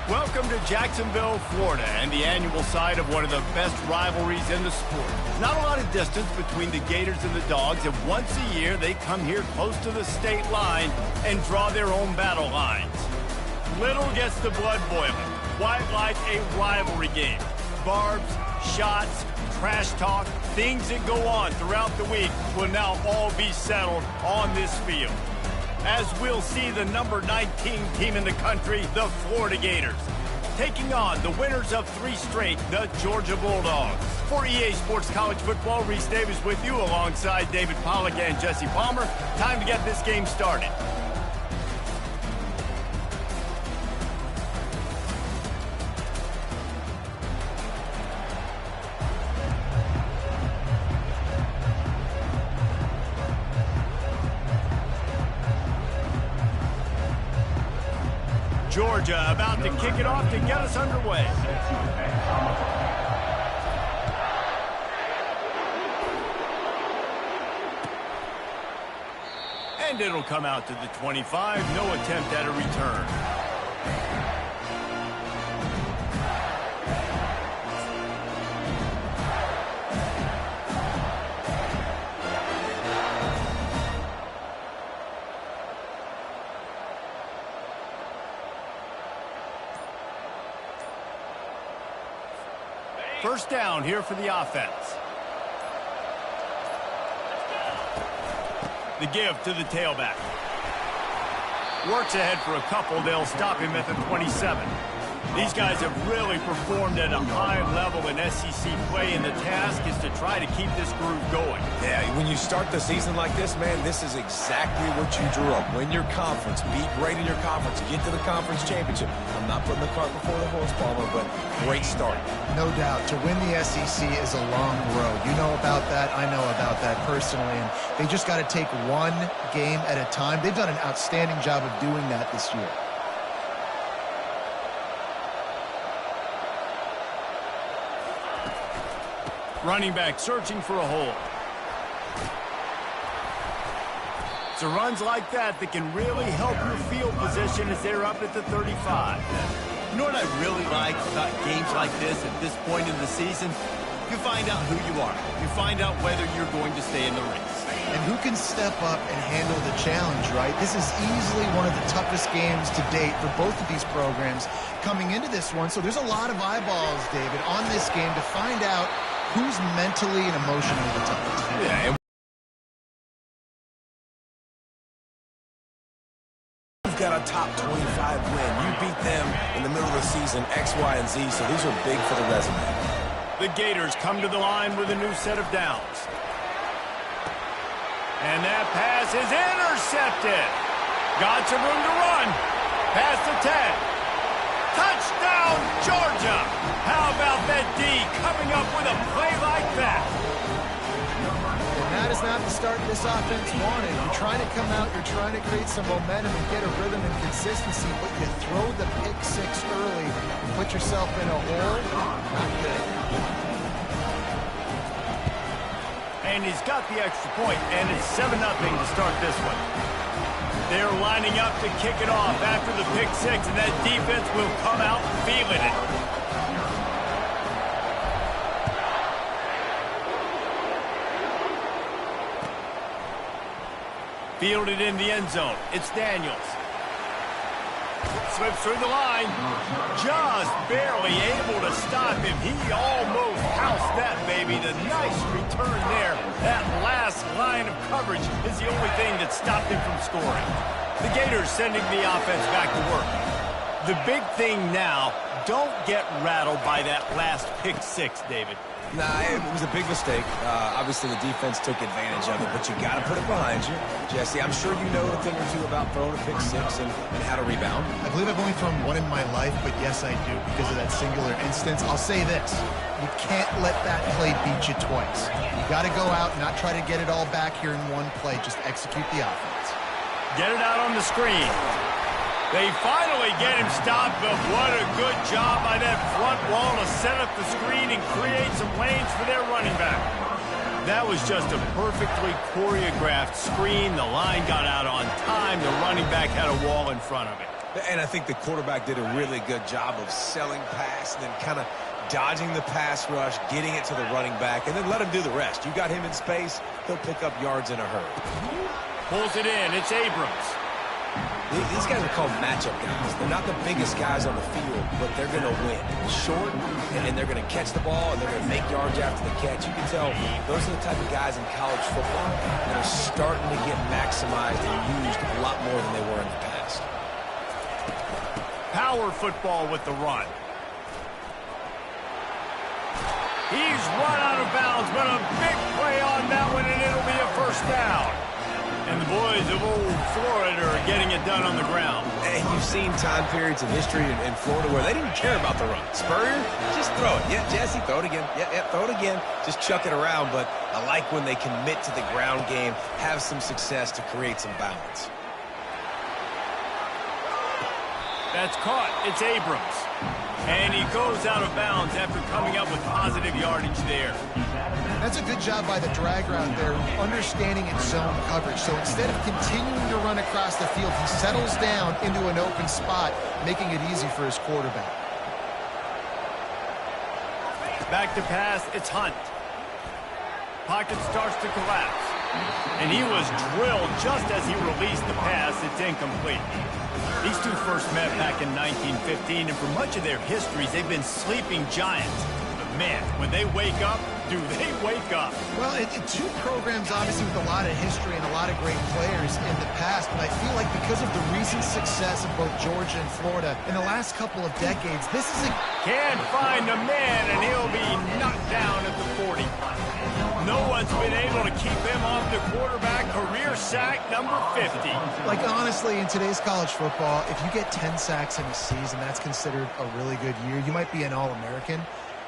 Welcome to Jacksonville, Florida, and the annual site of one of the best rivalries in the sport. Not a lot of distance between the Gators and the Dogs, and once a year they come here close to the state line and draw their own battle lines. Little gets the blood boiling. Quite like a rivalry game. Barbs, shots, trash talk, things that go on throughout the week will now all be settled on this field. As we'll see the number 19 team in the country, the Florida Gators, taking on the winners of 3 straight, the Georgia Bulldogs. For EA Sports College Football, Reese Davis with you alongside David Pollack and Jesse Palmer. Time to get this game started. Georgia about to kick it off to get us underway. And it'll come out to the 25. No attempt at a return. First down here for the offense. The give to the tailback. Works ahead for a couple. They'll stop him at the 27. These guys have really performed at a high level in SEC play, and the task is to try to keep this groove going. Yeah, when you start the season like this, man, this is exactly what you drew up. Win your conference, be great in your conference, get to the conference championship. I'm not putting the cart before the horse, Palmer, but great start. No doubt. To win the SEC is a long road. You know about that. I know about that personally. And they just got to take one game at a time. They've done an outstanding job of doing that this year. Running back searching for a hole. So runs like that can really help your field position as they're up at the 35. You know what I really like about games like this at this point in the season? You find out who you are. You find out whether you're going to stay in the race. And who can step up and handle the challenge, right? This is easily one of the toughest games to date for both of these programs coming into this one. So there's a lot of eyeballs, David, on this game to find out who's mentally and emotionally the toughest. Yeah, you've got a top 25 win. You beat them in the middle of the season, X, Y, and Z, so these are big for the resume. The Gators come to the line with a new set of downs. And that pass is intercepted. Got some room to run. Past the 10. Touchdown, Georgia! How about that D coming up with a play like that? And that is not the start this offense wanted. You're trying to come out, you're trying to create some momentum and get a rhythm and consistency, but you throw the pick 6 early and put yourself in a hole. Not good. And he's got the extra point, and it's 7-0 to start this one. They're lining up to kick it off after the pick 6, and that defense will come out feeling it. Fielded in the end zone. It's Daniels. Slips through the line. Just barely able to stop him. He almost housed that baby. The nice return there. That last line of coverage is the only thing that stopped him from scoring. The Gators sending the offense back to work. The big thing now, don't get rattled by that last pick 6, David. Nah, it was a big mistake. Obviously, the defense took advantage of it, but you got to put it behind you. Jesse, I'm sure you know a thing or two about throwing a pick 6 and how to rebound. I believe I've only thrown one in my life, but yes, I do because of that singular instance. I'll say this. You can't let that play beat you twice. You got to go out and not try to get it all back here in one play. Just execute the offense. Get it out on the screen. They finally get him stopped, but what a good job by that front wall to set up the screen and create some lanes for their running back. That was just a perfectly choreographed screen. The line got out on time. The running back had a wall in front of it. And I think the quarterback did a really good job of selling pass and then kind of dodging the pass rush, getting it to the running back, and then let him do the rest. You got him in space, he'll pick up yards in a hurry. Pulls it in. It's Abrams. These guys are called matchup guys. They're not the biggest guys on the field, but they're going to win. Short, and they're going to catch the ball, and they're going to make yards after the catch. You can tell those are the type of guys in college football that are starting to get maximized and used a lot more than they were in the past. Power football with the run. He's run out of bounds, but a big play on that one, and it'll be a first down. And the boys of old Florida are getting it done on the ground. And you've seen time periods in history in Florida where they didn't care about the run. Spurrier, just throw it. Yeah, Jesse, throw it again. Yeah, throw it again. Just chuck it around. But I like when they commit to the ground game, have some success to create some balance. That's caught. It's Abrams. And he goes out of bounds after coming up with positive yardage there. That's a good job by the drag route there, understanding its zone coverage. So instead of continuing to run across the field, he settles down into an open spot, making it easy for his quarterback. Back to pass, it's Hunt. Pocket starts to collapse. And he was drilled just as he released the pass. It's incomplete. These two first met back in 1915, and for much of their histories, they've been sleeping giants. But man, when they wake up, do they wake up? Well, two programs obviously with a lot of history and a lot of great players in the past, but I feel like because of the recent success of both Georgia and Florida in the last couple of decades, this is a... Can't find a man, and he'll be knocked down at the 40. No one's been able to keep him off the quarterback. Career sack number 50. Like, honestly, in today's college football, if you get 10 sacks in a season, that's considered a really good year. You might be an All-American.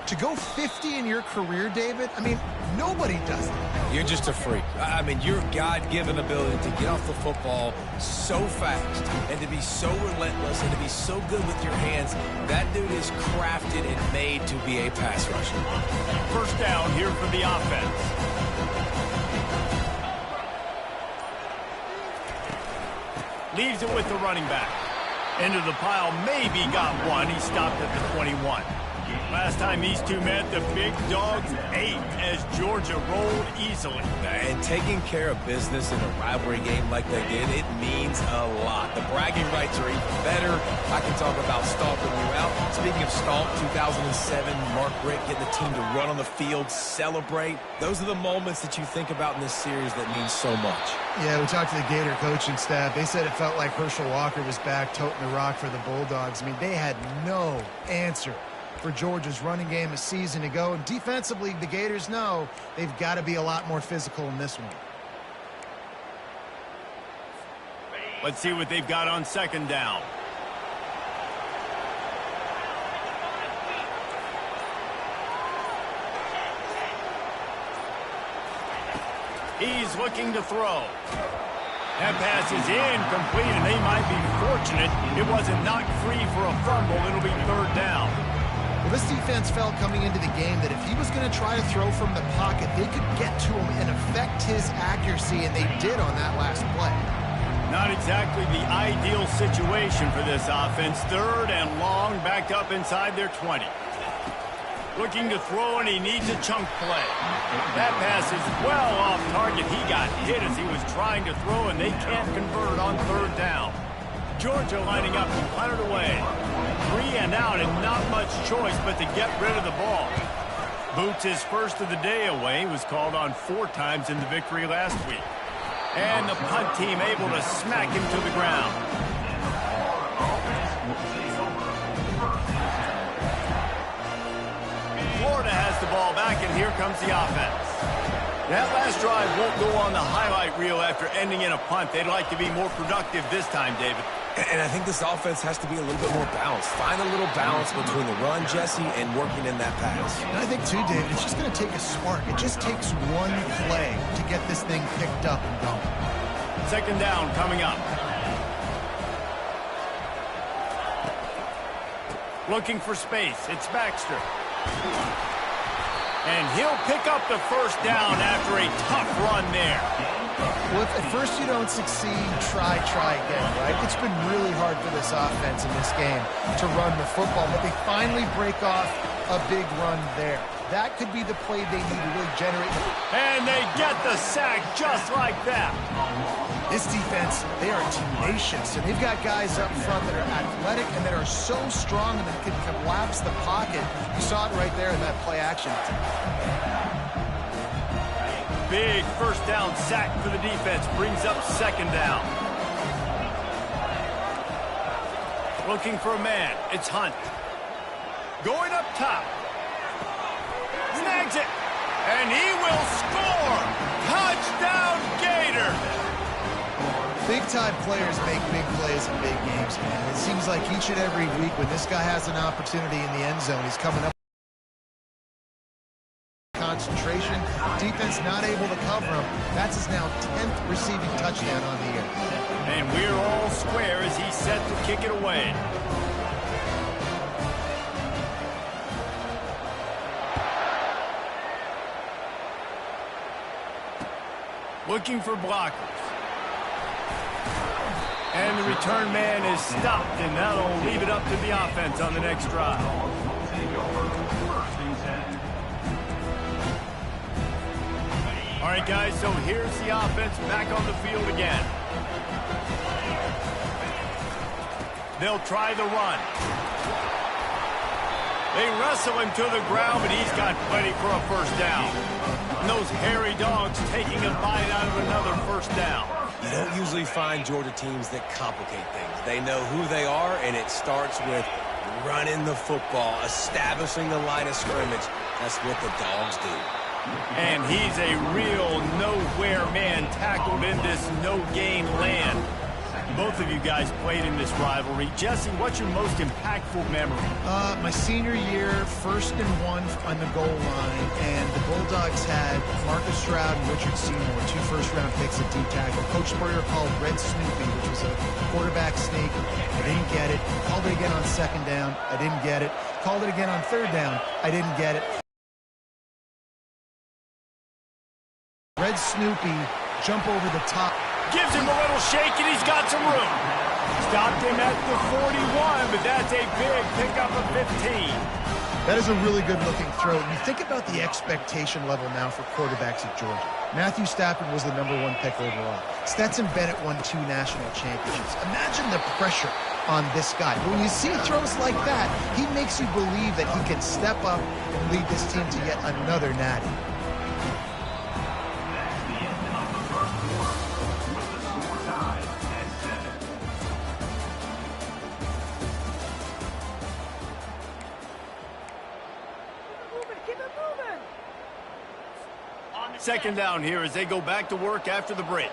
To go 50 in your career, David, I mean, nobody does it. You're just a freak. I mean, your God-given ability to get off the football so fast and to be so relentless and to be so good with your hands, that dude is crafted and made to be a pass rusher. First down here for the offense. Leaves it with the running back. Into the pile, maybe got one. He stopped at the 21. Last time these two met, the big dogs ate as Georgia rolled easily. And taking care of business in a rivalry game like they did, it means a lot. The bragging rights are even better. I can talk about stomping you out. Speaking of stomp, 2007, Mark Richt getting the team to run on the field, celebrate. Those are the moments that you think about in this series that mean so much. Yeah, we talked to the Gator coaching staff. They said it felt like Herschel Walker was back toting the rock for the Bulldogs. I mean, they had no answer for Georgia's running game a season ago. And defensively, the Gators know they've got to be a lot more physical in this one. Let's see what they've got on second down. He's looking to throw. That pass is incomplete, and they might be fortunate it wasn't knocked free for a fumble. It'll be third down. Well, this defense felt coming into the game that if he was going to try to throw from the pocket, they could get to him and affect his accuracy, and they did on that last play. Not exactly the ideal situation for this offense. Third and long, backed up inside their 20. Looking to throw, and he needs a chunk play. That pass is well off target. He got hit as he was trying to throw, and they can't convert on third down. Georgia lining up to punt it away. 3 and out, and not much choice but to get rid of the ball. Boots his first of the day away. Was called on 4 times in the victory last week. And the punt team able to smack him to the ground. Florida has the ball back, and here comes the offense. That last drive won't go on the highlight reel after ending in a punt. They'd like to be more productive this time, David. And I think this offense has to be a little bit more balanced. Find a little balance between the run, Jesse, and working in that pass. And I think, too, David, it's just going to take a spark. It just takes one play to get this thing picked up and going. Second down coming up. Looking for space. It's Baxter. And he'll pick up the first down after a tough run there. Well, if at first you don't succeed, try again, right? It's been really hard for this offense in this game to run the football, but they finally break off a big run there. That could be the play they need to really generate. And they get the sack just like that. This defense, they are tenacious, and they've got guys up front that are athletic and that are so strong and that can collapse the pocket. You saw it right there in that play action. Big first down sack for the defense. Brings up second down. Looking for a man. It's Hunt. Going up top. Snags it. And he will score. Touchdown, Gator. Big-time players make big plays in big games, man. It seems like each and every week when this guy has an opportunity in the end zone, he's coming up. Concentration, defense not able to cover him. That's his now 10th receiving touchdown on the year. And we're all square as he's set to kick it away. Looking for blockers. And the return man is stopped, and that'll leave it up to the offense on the next drive. All right, guys, so here's the offense back on the field again. They'll try the run. They wrestle him to the ground, but he's got plenty for a first down. And those hairy dogs taking a bite out of another first down. You don't usually find Georgia teams that complicate things. They know who they are, and it starts with running the football, establishing the line of scrimmage. That's what the dogs do. And he's a real nowhere man tackled in this no-gain land. Both of you guys played in this rivalry. Jesse, what's your most impactful memory? My senior year, 1st and 1 on the goal line, and the Bulldogs had Marcus Stroud and Richard Seymour, 2 first-round picks at D-tackle. Coach Spurrier called Red Snoopy, which was a quarterback sneak. I didn't get it. Called it again on 2nd down. I didn't get it. Called it again on 3rd down. I didn't get it. Red Snoopy, jump over the top. Gives him a little shake, and he's got some room. Stopped him at the 41, but that's a big pickup of 15. That is a really good-looking throw. And you think about the expectation level now for quarterbacks at Georgia. Matthew Stafford was the #1 pick overall. Stetson Bennett won 2 national championships. Imagine the pressure on this guy. But when you see throws like that, he makes you believe that he can step up and lead this team to yet another natty. Second down here as they go back to work after the break.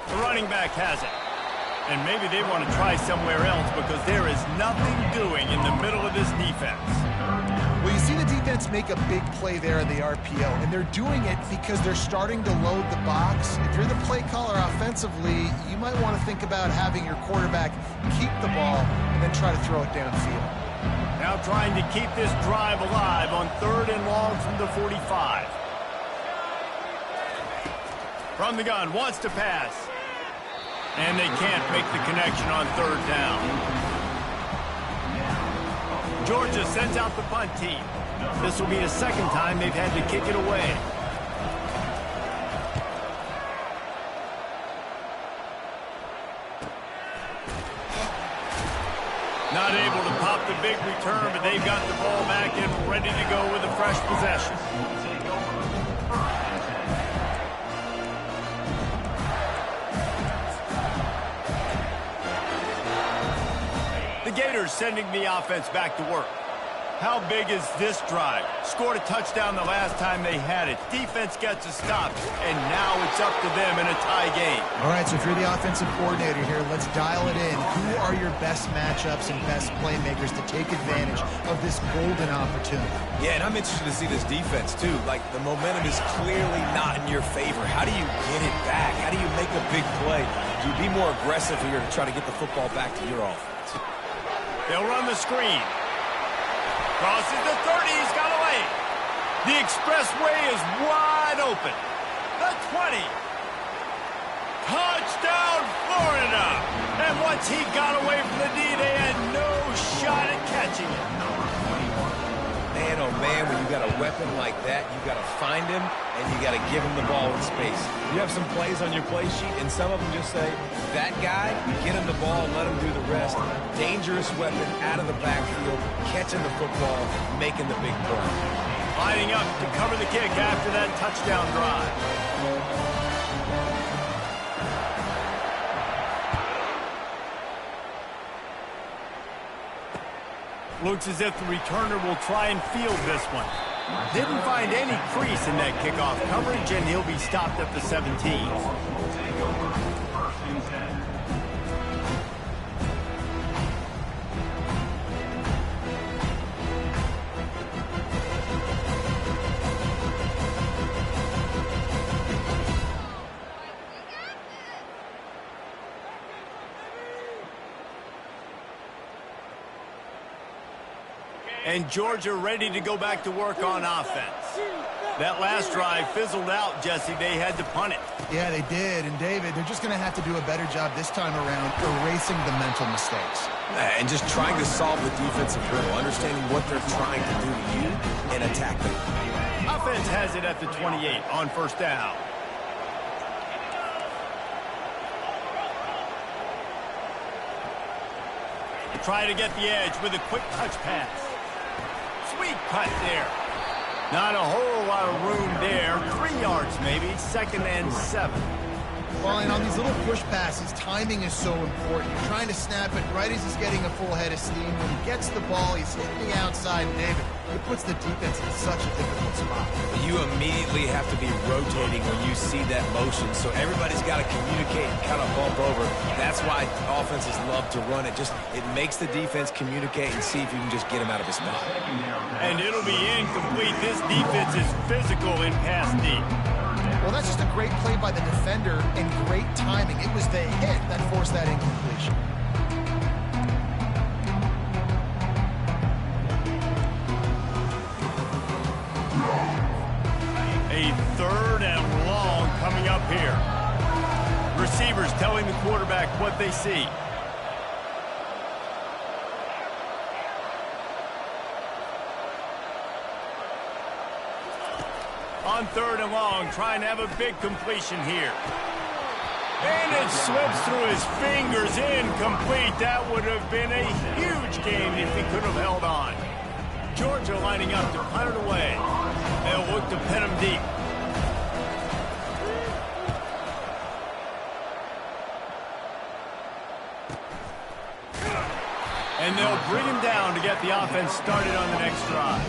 The running back has it. And maybe they want to try somewhere else because there is nothing doing in the middle of this defense. Well, you see the defense make a big play there in the RPO, and they're doing it because they're starting to load the box. If you're the play caller offensively, you might want to think about having your quarterback keep the ball and then try to throw it downfield. Now trying to keep this drive alive on 3rd and long from the 45. From the gun, wants to pass. And they can't make the connection on 3rd down. Georgia sends out the punt team. This will be the 2nd time they've had to kick it away. Not able to pop the big return, but they've got the ball back and ready to go with a fresh possession. The Gators sending the offense back to work. How big is this drive? Scored a touchdown the last time they had it. Defense gets a stop, and now it's up to them in a tie game. All right, so if you're the offensive coordinator here, let's dial it in. Who are your best matchups and best playmakers to take advantage of this golden opportunity? Yeah, and I'm interested to see this defense, too. Like, the momentum is clearly not in your favor. How do you get it back? How do you make a big play? Do you be more aggressive here to try to get the football back to your offense? They'll run the screen. Crosses the 30, he's got away. The expressway is wide open. The 20. Touchdown, Florida! And once he got away from the D, they had no shot at catching it. Man, oh man, when you got a weapon like that, you got to find him, and you got to give him the ball in space. You have some plays on your play sheet, and some of them just say, that guy, get him the ball, let him do the rest. Dangerous weapon out of the backfield, catching the football, making the big play. Lining up to cover the kick after that touchdown drive. Looks as if the returner will try and field this one. Didn't find any crease in that kickoff coverage, and he'll be stopped at the 17. And Georgia ready to go back to work on offense. That last drive fizzled out, Jesse. They had to punt it. Yeah, they did. And, David, they're just going to have to do a better job this time around erasing the mental mistakes. And just trying to solve the defensive riddle, understanding what they're trying to do to you and attack them. Offense has it at the 28 on first down. Try to get the edge with a quick touch pass. Sweet cut there. Not a whole lot of room there. 3 yards maybe. 2nd and 7. Well, and on these little push passes, timing is so important. You're trying to snap it right as he's getting a full head of steam. When he gets the ball, he's hitting the outside, David. It puts the defense in such a difficult spot. You immediately have to be rotating when you see that motion, so everybody's got to communicate and kind of bump over. That's why offenses love to run it. It makes the defense communicate and see if you can just get him out of his spot. And it'll be incomplete. This defense is physical in pass deep. Well, that's just a great play by the defender and great timing. It was the hit that forced that incompletion. A 3rd and long coming up here. Receivers telling the quarterback what they see. On 3rd and long, trying to have a big completion here. And it slips through his fingers, incomplete. That would have been a huge gain if he could have held on. Georgia lining up to punt it away. They'll look to pin him deep. And they'll bring him down to get the offense started on the next drive.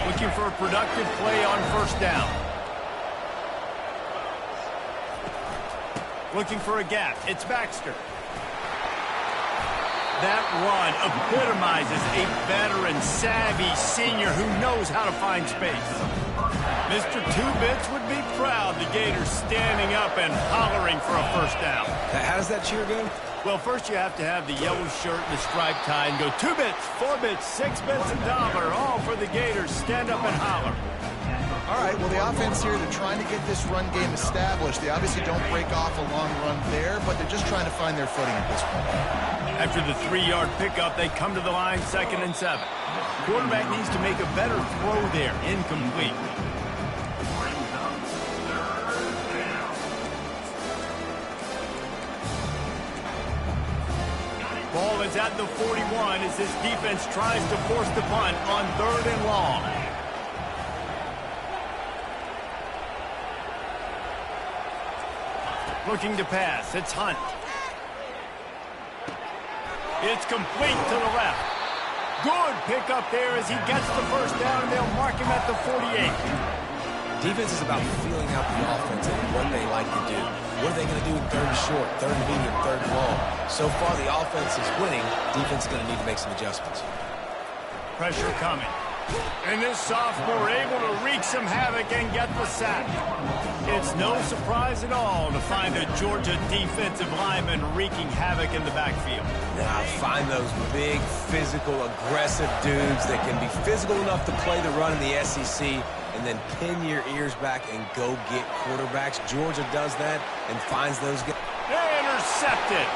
Looking for a productive play on first down. Looking for a gap. It's Baxter. That run epitomizes a veteran, savvy senior who knows how to find space. Mr. Two-Bits would be proud the Gators standing up and hollering for a first down. How does that cheer go? Well, first you have to have the yellow shirt and the striped tie and go 2 bits, 4 bits, 6 bits, $1, all for the Gators. Stand up and holler. All right, well, the offense here, they're trying to get this run game established. They obviously don't break off a long run there, but they're just trying to find their footing at this point. After the 3-yard pickup, they come to the line 2nd and 7. Quarterback needs to make a better throw there. Incomplete. Ball is at the 41 as this defense tries to force the punt on 3rd and long. Looking to pass. It's Hunt. It's complete to the left. Good pickup there as he gets the first down, and they'll mark him at the 48. Defense is about feeling out the offense and what they like to do. What are they going to do in 3rd and short, 3rd and medium, 3rd and long? So far, the offense is winning. Defense is going to need to make some adjustments. Pressure coming. And this sophomore able to wreak some havoc and get the sack. It's no surprise at all to find a Georgia defensive lineman wreaking havoc in the backfield. Now, find those big, physical, aggressive dudes that can be physical enough to play the run in the SEC and then pin your ears back and go get quarterbacks. Georgia does that and finds those guys. Intercepted.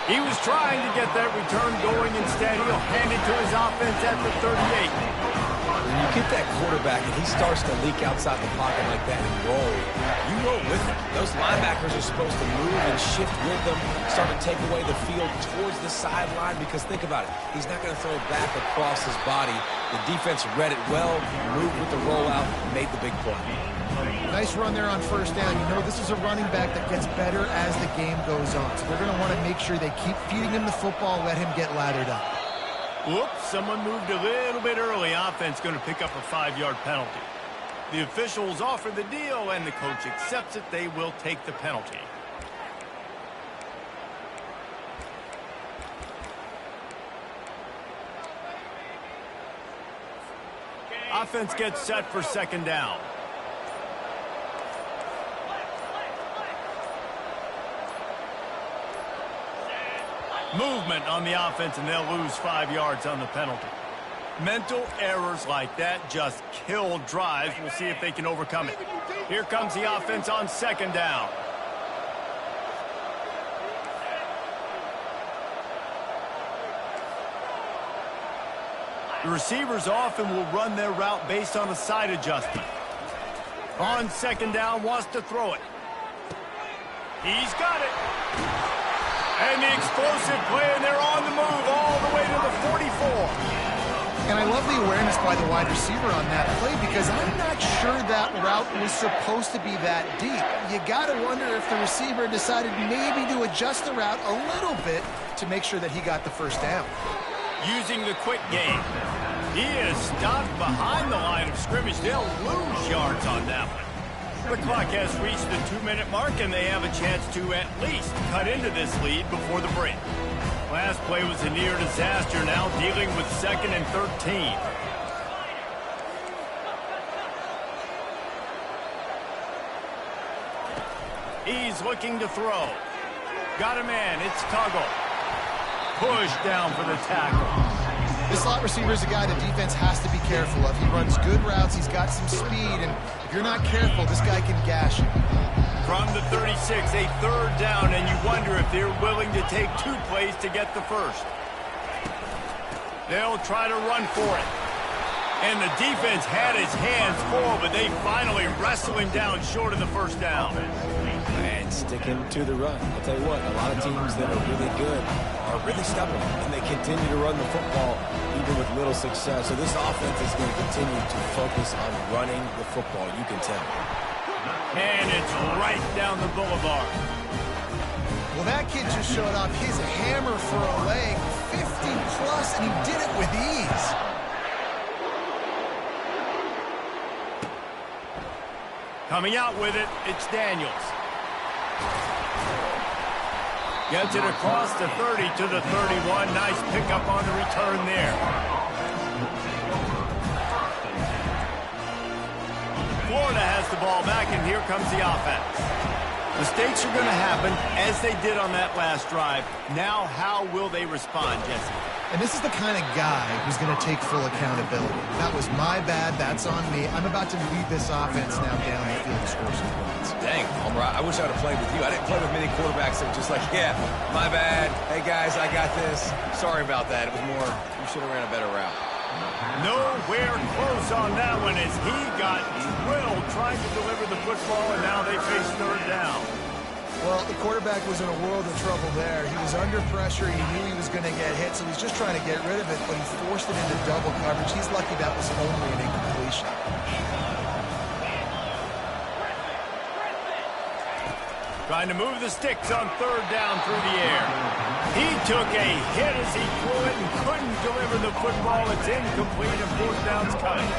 He was trying to get that return going. Instead, he'll hand it to his offense at the 38. When you get that quarterback and he starts to leak outside the pocket like that and roll, you roll with him. Those linebackers are supposed to move and shift with them, start to take away the field towards the sideline, because think about it. He's not going to throw it back across his body. The defense read it well, moved with the rollout, made the big play. Nice run there on first down. You know, this is a running back that gets better as the game goes on. So they're going to want to make sure they keep feeding him the football, let him get lathered up. Whoops, someone moved a little bit early. Offense going to pick up a 5-yard penalty. The officials offer the deal, and the coach accepts it. They will take the penalty. Offense gets set for second down. Movement on the offense, and they'll lose 5 yards on the penalty. Mental errors like that just kill drives. We'll see if they can overcome it. Here comes the offense on second down. The receivers often will run their route based on a side adjustment. On second down, wants to throw it. He's got it. And the explosive play, and they're on the move all the way to the 44. And I love the awareness by the wide receiver on that play, because I'm not sure that route was supposed to be that deep. You got to wonder if the receiver decided maybe to adjust the route a little bit to make sure that he got the first down. Using the quick game. He is stopped behind the line of scrimmage. They'll lose yards on that one. The clock has reached the 2-minute mark, and they have a chance to at least cut into this lead before the break. Last play was a near disaster, now dealing with 2nd and 13. He's looking to throw. Got a man, it's Tuggle. Push down for the tackle. This slot receiver is a guy the defense has to be careful of. He runs good routes, he's got some speed, and if you're not careful, this guy can gash you. From the 36, a 3rd down, and you wonder if they're willing to take 2 plays to get the first. They'll try to run for it. And the defense had his hands full, but they finally wrestle him down short of the first down. And sticking to the run. I'll tell you what, a lot of teams that are really good are really stubborn, and they continue to run the football even with little success. So this offense is going to continue to focus on running the football, you can tell. And it's right down the boulevard. Well, that kid just showed off his hammer for a leg, 50-plus, and he did it with ease. Coming out with it, it's Daniels. Gets it across the 30 to the 31. Nice pickup on the return there. Florida has the ball back, and here comes the offense. Mistakes are going to happen, as they did on that last drive. Now, how will they respond, Jesse? And this is the kind of guy who's going to take full accountability. That was my bad. That's on me. I'm about to lead this offense now down the field and score some points. Dang, Homer, I wish I would have played with you. I didn't play with many quarterbacks that were just like, yeah, my bad. Hey, guys, I got this. Sorry about that. It was more, you should have ran a better route. Nowhere close on that one as he got drilled trying to deliver the football, and now they face 3rd down. Well, the quarterback was in a world of trouble there. He was under pressure. He knew he was going to get hit, so he's just trying to get rid of it, but he forced it into double coverage. He's lucky that was only an incompletion. Trying to move the sticks on 3rd down through the air. He took a hit as he threw it and couldn't deliver the football. It's incomplete, and 4th down's coming.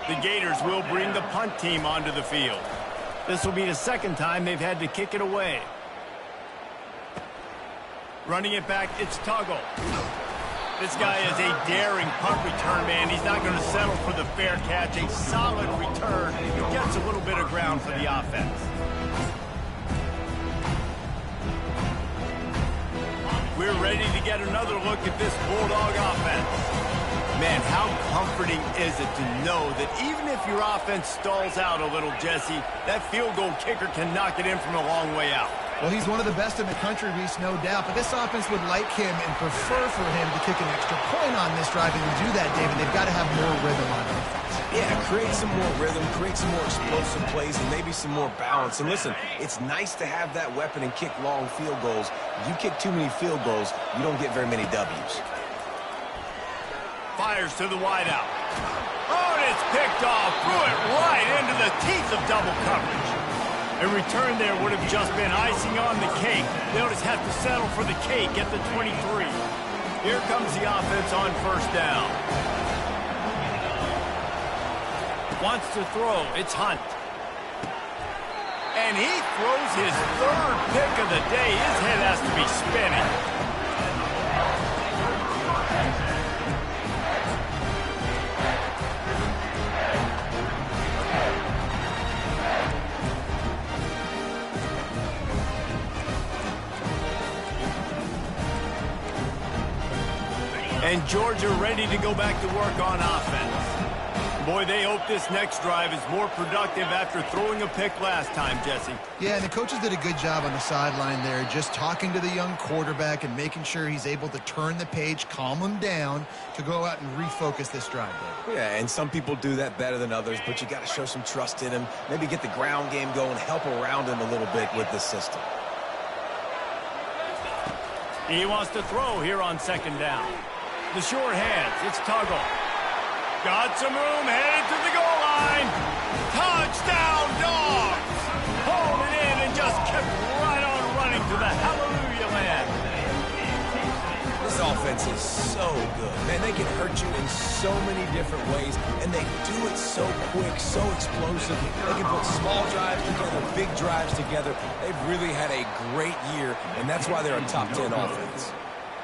The Gators will bring the punt team onto the field. This will be the 2nd time they've had to kick it away. Running it back, it's Tuggle. This guy is a daring punt return man. He's not going to settle for the fair catch. A solid return. He gets a little bit of ground for the offense. We're ready to get another look at this Bulldog offense. Man, how comforting is it to know that even if your offense stalls out a little, Jesse, that field goal kicker can knock it in from a long way out. Well, he's one of the best in the country, Reese, no doubt. But this offense would like him and prefer for him to kick an extra point on this drive. And to do that, David, they've got to have more rhythm on offense. Yeah, create some more rhythm, create some more explosive plays, and maybe some more balance. And listen, it's nice to have that weapon and kick long field goals. If you kick too many field goals, you don't get very many W's. Fires to the wideout. Oh, and it's picked off. Threw it right into the teeth of double coverage. A return there would have just been icing on the cake. They'll just have to settle for the cake at the 23. Here comes the offense on first down. Wants to throw. It's Hunt. And he throws his third pick of the day. His head has to be spinning. And Georgia ready to go back to work on offense. Boy, they hope this next drive is more productive after throwing a pick last time, Jesse. Yeah, and the coaches did a good job on the sideline there, just talking to the young quarterback and making sure he's able to turn the page, calm him down to go out and refocus this drive, David. Yeah, and some people do that better than others, but you got to show some trust in him, maybe get the ground game going, help around him a little bit with the system. He wants to throw here on second down. The short hands, it's Tuggle. Got some room, headed to the goal line. Touchdown, Dogs! Pulled it in and just kept right on running to the hallelujah land. This offense is so good. Man, they can hurt you in so many different ways, and they do it so quick, so explosive. They can put small drives together, big drives together. They've really had a great year, and that's why they're a top 10 offense.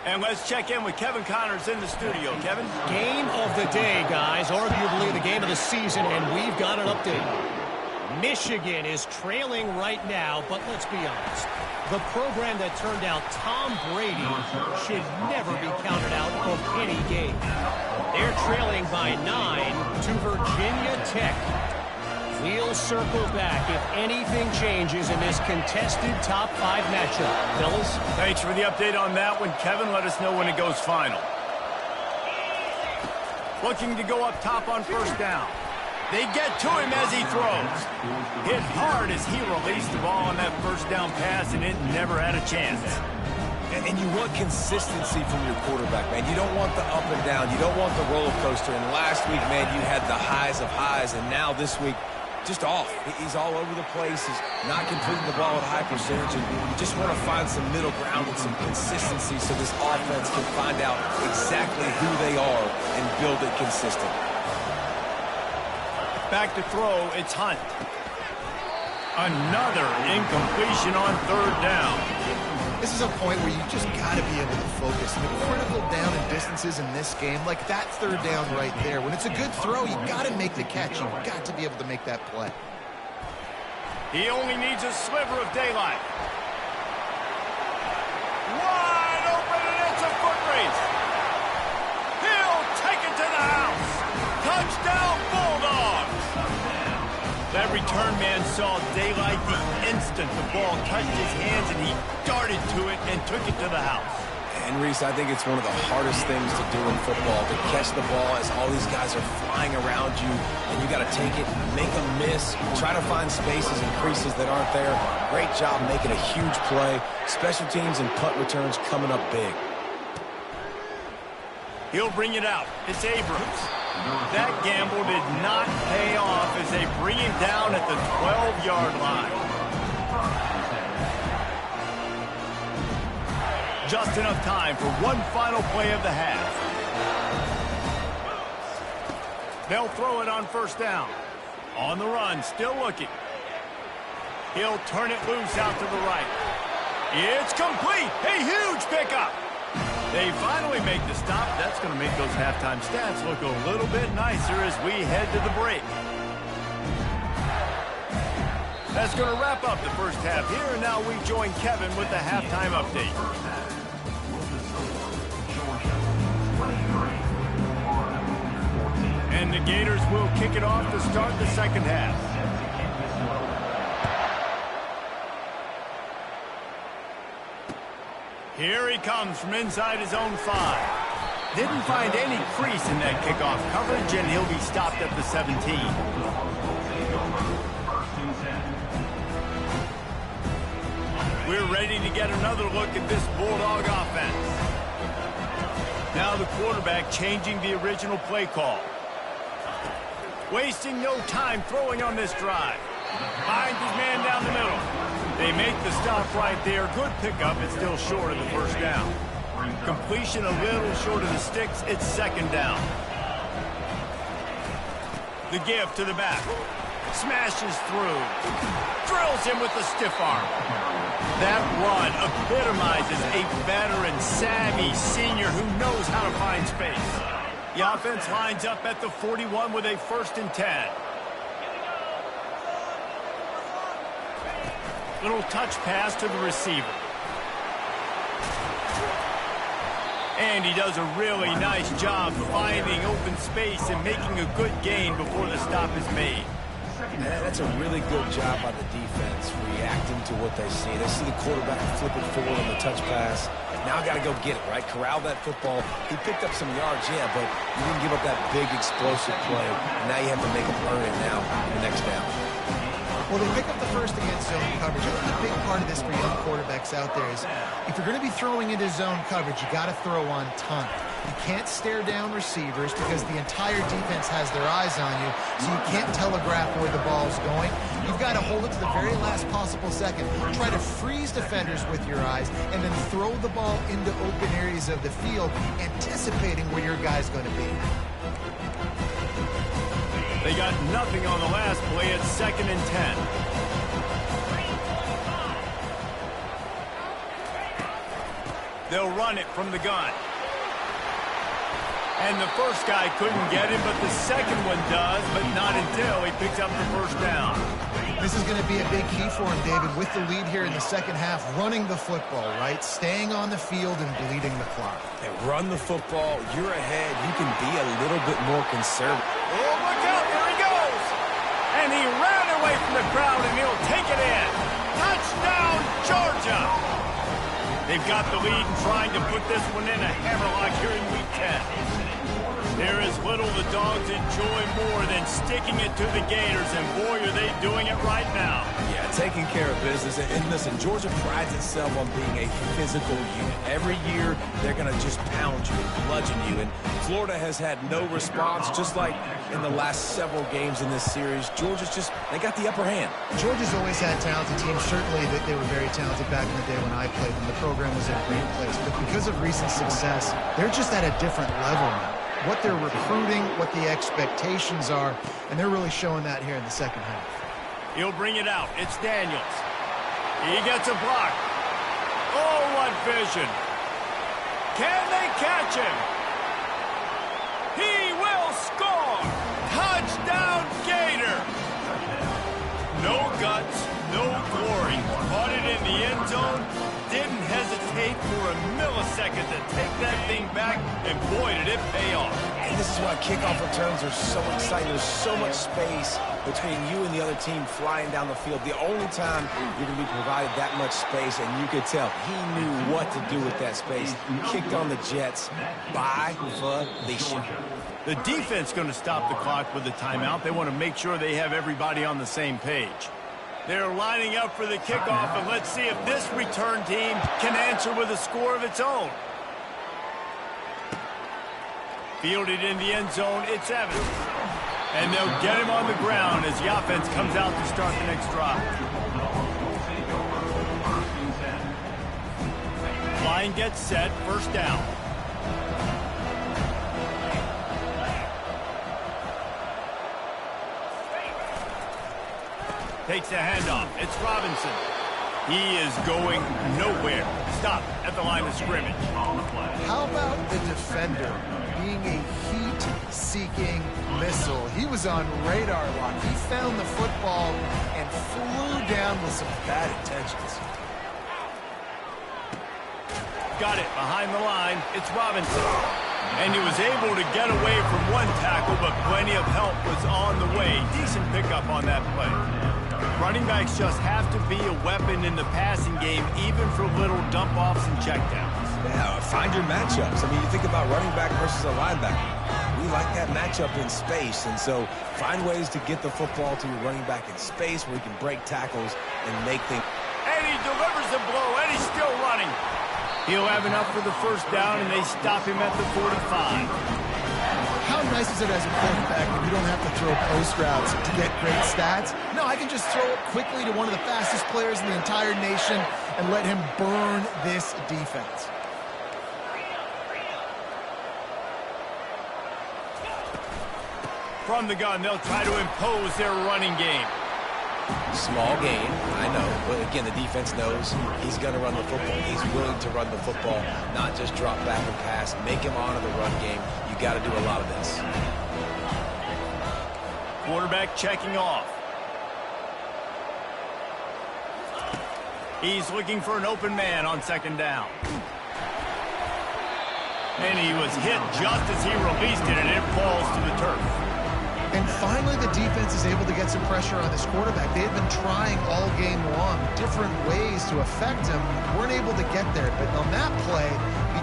And let's check in with Kevin Connors in the studio. Kevin? Game of the day, guys. Arguably the game of the season, and we've got an update. Michigan is trailing right now, but let's be honest. The program that turned out Tom Brady should never be counted out of any game. They're trailing by 9 to Virginia Tech. We'll circle back if anything changes in this contested top 5 matchup. Fellas? Thanks for the update on that one, Kevin. Let us know when it goes final. Looking to go up top on first down. They get to him as he throws. Hit hard as he released the ball on that first down pass, and it never had a chance. And you want consistency from your quarterback, man. You don't want the up and down. You don't want the roller coaster. And last week, man, you had the highs of highs, and now this week, just off. He's all over the place. He's not completing the ball at a high percentage. And you just want to find some middle ground and some consistency so this offense can find out exactly who they are and build it consistent. Back to throw, it's Hunt. Another incompletion on third down. This is a point where you just got to be able to focus. And the critical down and distances in this game, like that third down right there. When it's a good throw, you got to make the catch. You've got to be able to make that play. He only needs a sliver of daylight. Wide open, and it's a foot race. He'll take it to the house. Touchdown, Bulldogs. That return man saw daylight the instant the ball touched his hands, and he darted to it and took it to the house. And, Reese, I think it's one of the hardest things to do in football, to catch the ball as all these guys are flying around you, and you got to take it, make a miss, try to find spaces and creases that aren't there. Great job making a huge play. Special teams and punt returns coming up big. He'll bring it out. It's Abrams. That gamble did not pay off as they bring him down at the 12-yard line. Just enough time for one final play of the half. They'll throw it on first down. On the run, still looking. He'll turn it loose out to the right. It's complete. A huge pickup. They finally make the stop. That's going to make those halftime stats look a little bit nicer as we head to the break. That's going to wrap up the first half here, and now we join Kevin with the halftime update. And the Gators will kick it off to start the second half. Here he comes from inside his own 5. Didn't find any crease in that kickoff coverage, and he'll be stopped at the 17. We're ready to get another look at this Bulldog offense. Now the quarterback changing the original play call. Wasting no time throwing on this drive. Finds his man down the middle. They make the stop right there. Good pickup. It's still short of the first down. Completion a little short of the sticks. It's second down. The give to the back. Smashes through. Drills him with the stiff arm. That run epitomizes a veteran, savvy senior who knows how to find space. The offense lines up at the 41 with a 1st and 10. Little touch pass to the receiver. And he does a really nice job finding open space and making a good gain before the stop is made. That's a really good job by the defense, reacting to what they see. They see the quarterback flip it forward on the touch pass. Now got to go get it, right? Corral that football. He picked up some yards, yeah, but you didn't give up that big explosive play. Now you have to make him earn it now in the next down. Well, they pick up the first against zone coverage. I think a big part of this for young quarterbacks out there is if you're going to be throwing into zone coverage, you got to throw on time. You can't stare down receivers because the entire defense has their eyes on you, so you can't telegraph where the ball's going. You've got to hold it to the very last possible second. Try to freeze defenders with your eyes and then throw the ball into open areas of the field, anticipating where your guy's going to be. They got nothing on the last play. It's 2nd and 10. They'll run it from the gun. And the first guy couldn't get him, but the second one does, but not until he picks up the first down. This is going to be a big key for him, David, with the lead here in the second half, running the football, right? Staying on the field and bleeding the clock. And run the football. You're ahead. You can be a little bit more conservative. Oh, look out. There he goes. And he ran away from the crowd, and he'll take it in. Touchdown, Georgia. They've got the lead and trying to put this one in a hammerlock here in Week 10. There is little the Dogs enjoy more than sticking it to the Gators, and boy, are they doing it right now. Yeah, taking care of business. And listen, Georgia prides itself on being a physical unit. Every year, they're going to just pound you and bludgeon you. And Florida has had no response, just like in the last several games in this series. Georgia's just, they got the upper hand. Georgia's always had talented teams. Certainly they were very talented back in the day when I played them. The program was in a great place. But because of recent success, they're just at a different level now. What they're recruiting, what the expectations are, and they're really showing that here in the second half. He'll bring it out. It's Daniels. He gets a block. Oh, what vision. Can they catch him? He will score. Touchdown, Gator. No guts, no glory. Caught it in the end zone. Didn't hesitate for a millisecond to take that thing back, and boy, did it pay off. And this is why kickoff returns are so exciting. There's so much space between you and the other team flying down the field. The only time you're going to be provided that much space, and you could tell he knew what to do with that space. Kicked on the Jets by volition. The defense going to stop the clock with the timeout. They want to make sure they have everybody on the same page. They're lining up for the kickoff, and let's see if this return team can answer with a score of its own. Fielded in the end zone, it's Evans. And they'll get him on the ground as the offense comes out to start the next drive. Line gets set, first down. Takes the handoff. It's Robinson. He is going nowhere. Stop at the line of scrimmage. How about the defender being a heat-seeking missile? He was on radar lock. He found the football and flew down with some bad intentions. Got it behind the line. It's Robinson. And he was able to get away from one tackle, but plenty of help was on the way. Decent pickup on that play. Running backs just have to be a weapon in the passing game, even for little dump-offs and checkdowns. Yeah, find your matchups. I mean, you think about running back versus a linebacker. We like that matchup in space, and so find ways to get the football to your running back in space where he can break tackles and make things. And he delivers the blow, and he's still running. He'll have enough for the first down, and they stop him at the 45. How nice is it as a quarterback when you don't have to throw post routes to get great stats? No, I can just throw it quickly to one of the fastest players in the entire nation and let him burn this defense. From the gun, they'll try to impose their running game. Small gain, I know, but again, the defense knows he's going to run the football. He's willing to run the football, not just drop back and pass, make him honor the run game. You got to do a lot of this. Quarterback checking off. He's looking for an open man on second down. And he was hit just as he released it, and it falls to the turf. And finally, the defense is able to get some pressure on this quarterback. They've been trying all game long different ways to affect him. Weren't able to get there. But on that play,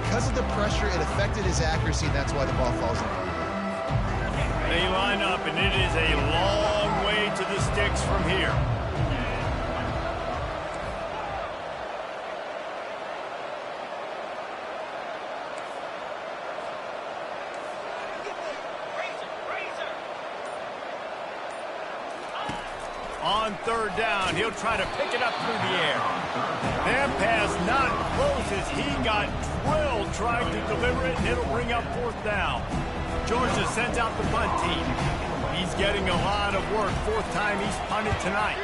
because of the pressure, it affected his accuracy, and that's why the ball falls in. They line up, and it is a long way to the sticks from here. On third down, he'll try to pick it up through the air. That pass not close as he got drilled trying to deliver it, and it'll bring up fourth down. Georgia sends out the punt team. He's getting a lot of work. Fourth time he's punted tonight.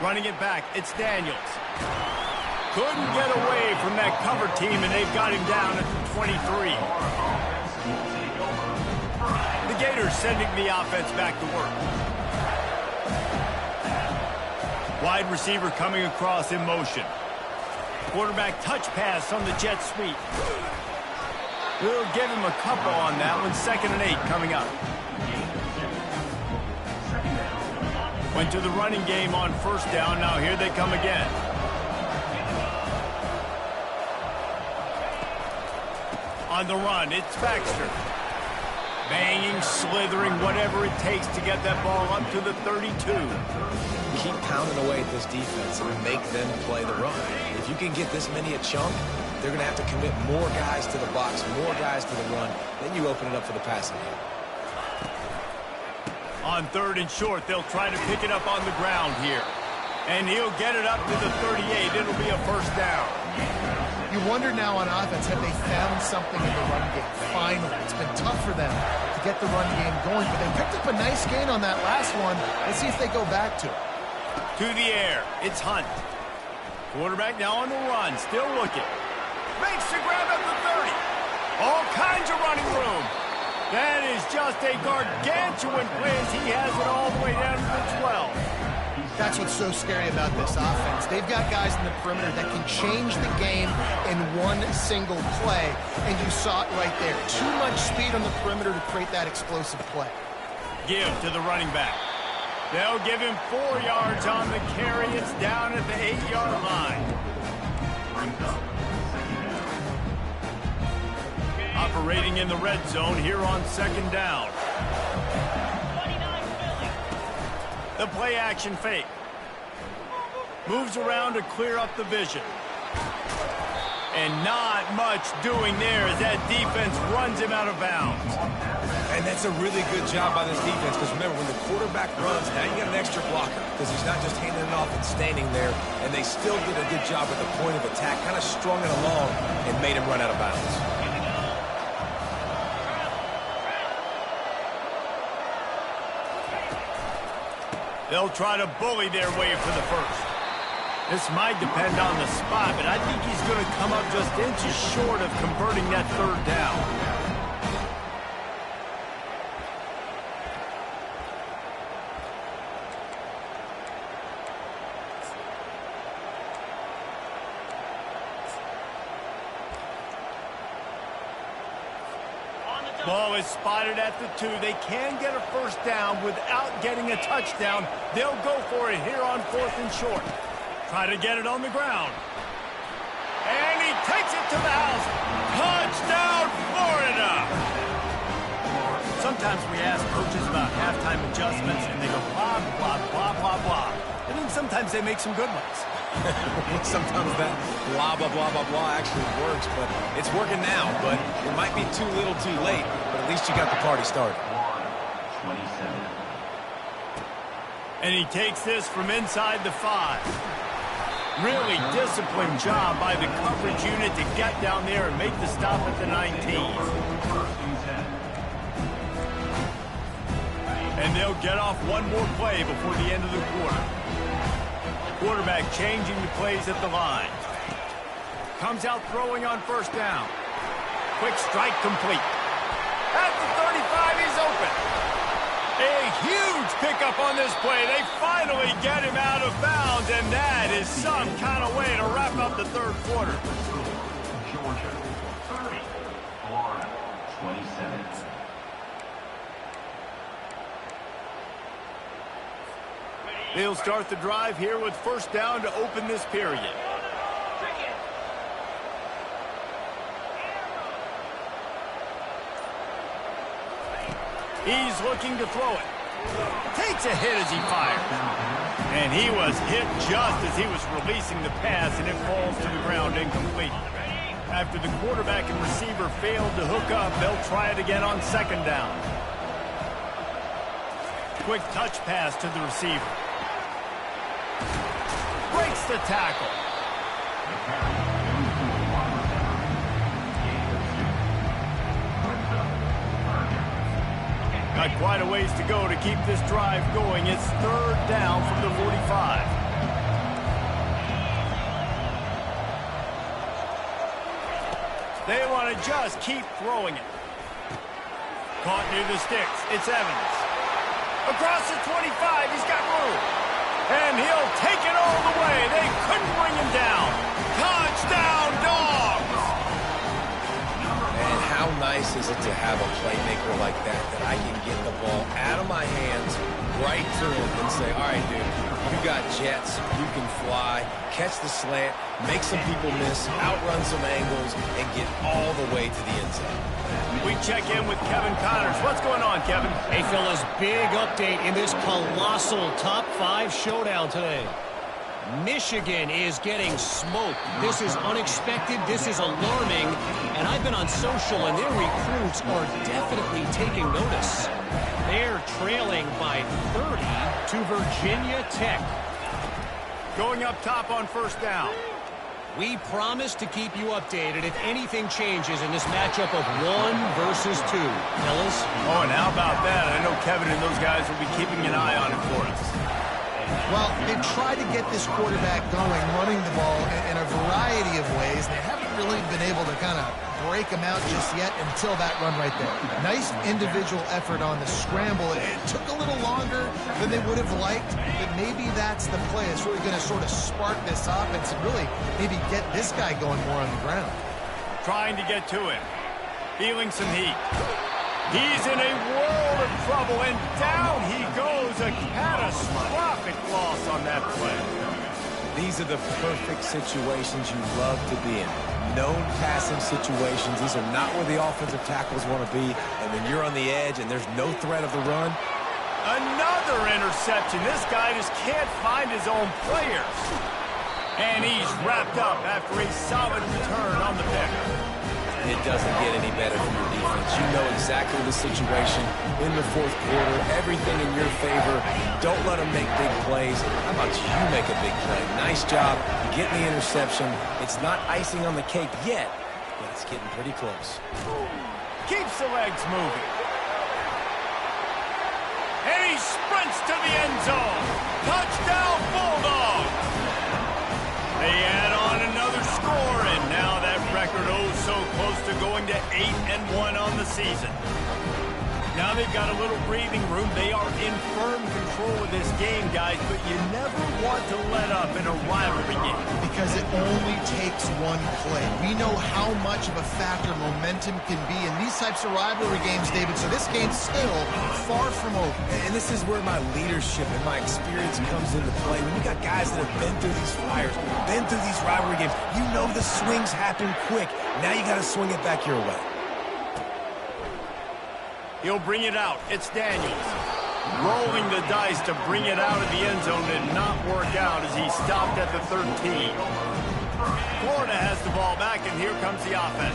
Running it back, it's Daniels. Couldn't get away from that cover team, and they've got him down at the 23. The Gators sending the offense back to work. Wide receiver coming across in motion. Quarterback touch pass on the jet sweep. We'll give him a couple on that one. 2nd and 8 coming up. Went to the running game on first down. Now here they come again. On the run, it's Baxter. Banging, slithering, whatever it takes to get that ball up to the 32. Keep pounding away at this defense and make them play the run. If you can get this many a chunk, they're going to have to commit more guys to the box, more guys to the run. Then you open it up for the passing game. On third and short, they'll try to pick it up on the ground here. And he'll get it up to the 38. It'll be a first down. You wonder now on offense, have they found something in the run game? Finally, it's been tough for them to get the run game going, but they picked up a nice gain on that last one. Let's see if they go back to it. To the air, it's Hunt. Quarterback now on the run, still looking. Makes the grab at the 30. All kinds of running room. That is just a gargantuan play as he has it all the way down to the 12. That's what's so scary about this offense. They've got guys in the perimeter that can change the game in one single play, and you saw it right there. Too much speed on the perimeter to create that explosive play. Give to the running back. They'll give him 4 yards on the carry. It's down at the 8-yard line. Operating in the red zone here on 2nd down. The play action fake. Moves around to clear up the vision. And not much doing there as that defense runs him out of bounds. And that's a really good job by this defense, because remember, when the quarterback runs, now you got an extra blocker, because he's not just handing it off and standing there, and they still did a good job at the point of attack, kind of strung it along and made him run out of bounds. They'll try to bully their way for the first. This might depend on the spot, but I think he's going to come up just inches short of converting that third down. Ball is spotted at the 2. They can get a first down without getting a touchdown. They'll go for it here on 4th and short. Try to get it on the ground. And he takes it to the house. Touchdown, Florida! Sometimes we ask coaches about halftime adjustments, and they go blah, blah, blah, blah, blah. And then sometimes they make some good ones. Sometimes that blah, blah, blah, blah, blah actually works, but it's working now. But it might be too little too late, but at least you got the party started. And he takes this from inside the 5. Really disciplined job by the coverage unit to get down there and make the stop at the 19. And they'll get off one more play before the end of the quarter. Quarterback changing the plays at the line. Comes out throwing on first down. Quick strike complete. At the 35, he's open. A huge pickup on this play. They finally get him out of bounds, and that is some kind of way to wrap up the third quarter. Georgia 30, Florida 27. They'll start the drive here with first down to open this period. He's looking to throw it. Takes a hit as he fires. And he was hit just as he was releasing the pass, and it falls to the ground incomplete. After the quarterback and receiver failed to hook up, they'll try it again on second down. Quick touch pass to the receiver. Breaks the tackle. Got quite a ways to go to keep this drive going. It's third down from the 45. They want to just keep throwing it. Caught near the sticks. It's Evans. Across the 25, he's got room. And he'll take it all the way. They couldn't bring him down. Touchdown, Dogs! And how nice is it to have a playmaker like that I can get the ball out of my hands right to him and say, all right, dude, you got jets, you can fly, catch the slant, make some people miss, outrun some angles, and get all the way to the end zone. We check in with Kevin Connors. What's going on, Kevin? Hey, fellas, big update in this colossal top 5 showdown today. Michigan is getting smoked. This is unexpected. This is alarming. And I've been on social, and their recruits are definitely taking notice. They're trailing by 30 to Virginia Tech. Going up top on first down. We promise to keep you updated if anything changes in this matchup of 1 versus 2. Fellas? Oh, and how about that? I know Kevin and those guys will be keeping an eye on it for us. Well, they've tried to get this quarterback going, running the ball in a variety of ways. They haven't really been able to kind of break him out just yet until that run right there. Nice individual effort on the scramble. It took a little longer than they would have liked, but maybe that's the play. It's really going to sort of spark this offense and really maybe get this guy going more on the ground. Trying to get to him. Feeling some heat. He's in a world of trouble, and down he goes. A catastrophic loss on that play. These are the perfect situations you love to be in. Known passing situations. These are not where the offensive tackles want to be. And when you're on the edge and there's no threat of the run. Another interception. This guy just can't find his own players. And he's wrapped up after a solid return on the pick. It doesn't get any better from your defense. You know exactly the situation in the fourth quarter. Everything in your favor. Don't let them make big plays. How about you make a big play? Nice job. You get the interception. It's not icing on the cake yet, but it's getting pretty close. Keeps the legs moving. And he he sprints to the end zone. Touchdown, Bulldogs. They add on another score, and now that record so close to going to 8-1 on the season. Now they've got a little breathing room. They are in firm control of this game, guys, but you never want to let up in a rivalry game. Because it only takes one play. We know how much of a factor momentum can be in these types of rivalry games, David, so this game's still far from over. And this is where my leadership and my experience comes into play. When you got guys that have been through these fires, been through these rivalry games, you know the swings happen quick. Now you got to swing it back your way. He'll bring it out. It's Daniels. Rolling the dice to bring it out of the end zone did not work out as he stopped at the 13. Florida has the ball back, and here comes the offense.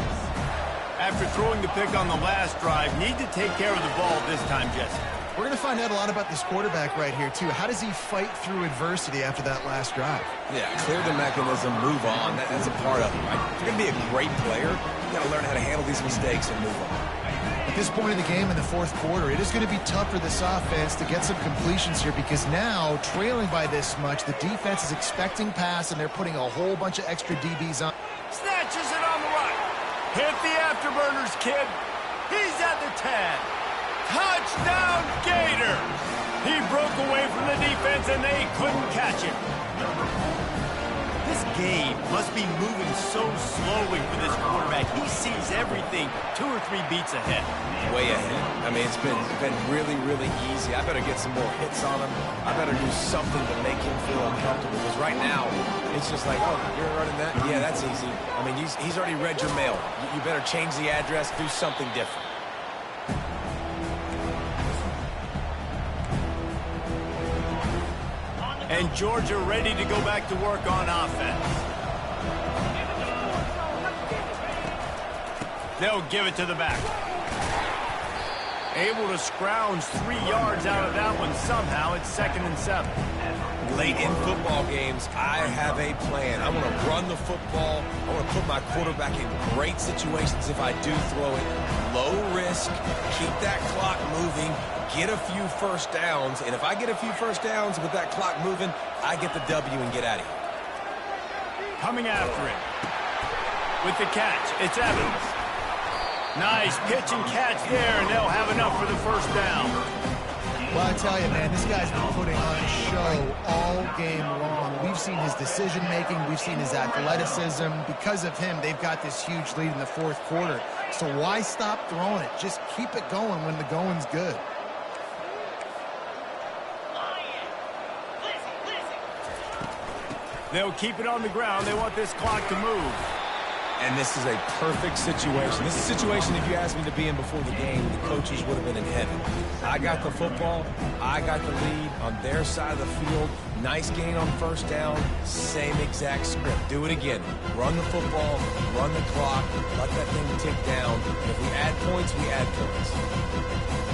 After throwing the pick on the last drive, need to take care of the ball this time, Jesse. We're going to find out a lot about this quarterback right here, too. How does he fight through adversity after that last drive? Yeah, clear the mechanism, move on. That's a part of it, right? If you're going to be a great player, you got to learn how to handle these mistakes and move on. At this point in the game in the fourth quarter, it is going to be tough for this offense to get some completions here because now, trailing by this much, the defense is expecting pass, and they're putting a whole bunch of extra DBs on. Snatches it on the right. Hit the afterburners, kid. He's at the 10. Touchdown, Gator. He broke away from the defense, and they couldn't catch him. This game must be moving so slowly for this quarterback. He sees everything 2 or 3 beats ahead. Way ahead. I mean, it's been really, really easy. I better get some more hits on him. I better do something to make him feel uncomfortable. Because right now, it's just like, oh, you're running that? Yeah, that's easy. I mean, he's already read your mail. You better change the address, do something different. And Georgia ready to go back to work on offense. They'll give it to the back. Able to scrounge 3 yards out of that one somehow. It's 2nd and 7. Late in football games, I have a plan. I want to run the football. I want to put my quarterback in great situations if I do throw it. Low risk, keep that clock moving, get a few first downs. And if I get a few first downs with that clock moving, I get the W and get out of here. Coming after it. With the catch, it's Evans. Nice pitch and catch there, and they'll have enough for the first down. Well, I tell you, man, this guy's been putting on a show all game long. We've seen his decision-making. We've seen his athleticism. Because of him, they've got this huge lead in the fourth quarter. So why stop throwing it? Just keep it going when the going's good. They'll keep it on the ground. They want this clock to move. And this is a perfect situation. This is a situation, if you asked me to be in before the game, the coaches would have been in heaven. I got the football. I got the lead on their side of the field. Nice gain on first down. Same exact script. Do it again. Run the football. Run the clock. Let that thing tick down. If we add points, we add points.